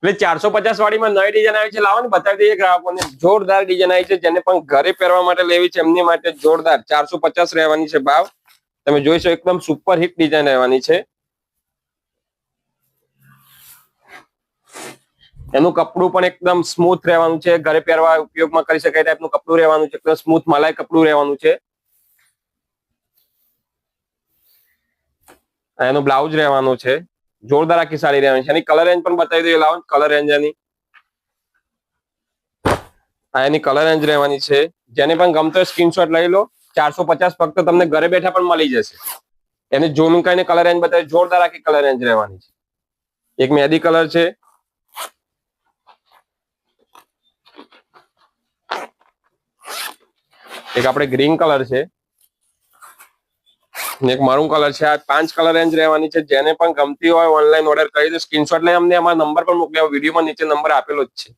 એટલે 450 વાળીમાં નવી ડિઝાઇન આવી છે, લાવો ને બતાવી દઈએ ગ્રાહકોને. જોરદાર ડિઝાઇન આવી છે, જેને પણ ઘરે પહેરવા માટે લેવી છે એમની માટે જોરદાર 450 રહેવાની છે ભાવ. તમે જોઈ શકો એકદમ સુપર હિટ ડિઝાઇન રહેવાની છે. એનું કપડું પણ એકદમ સ્મૂથ રહેવાનું છે, ઘરે પહેરવા ઉપયોગમાં કરી શકાય ટાઈપનું કપડું રહેવાનું છે, એકદમ સ્મૂથ મલાઈ કપડું રહેવાનું છે. એનું બ્લાઉઝ રહેવાનું છે, જોરદાર આખી સાડી રહેવાની છે. એની કલર રેન્જ પણ બતાવી દઈએ, લાવો કલર રેન્જ એની. એની કલર રેન્જ રહેવાની છે, જેને પણ ગમતો હોય સ્ક્રીનશોટ લઈ લો. 450 ફક્ત તમને ઘરે બેઠા પણ મળી જશે. એની ઝૂમિંગ કરીને કલર રેન્જ બતાવી, જોરદાર આખી કલર રેન્જ રહેવાની છે. એક મહેંદી કલર છે, એક આપણે ગ્રીન કલર છે, એક મરૂન કલર છે. આ 5 કલર રેન્જ રહેવાની છે. જેને પણ ગમતી હોય ઓનલાઈન ઓર્ડર કરી દો, સ્ક્રીનશોટ લઈ અમને અમારા નંબર પર મોકલી, વિડીયોમાં નીચે નંબર આપેલો જ છે.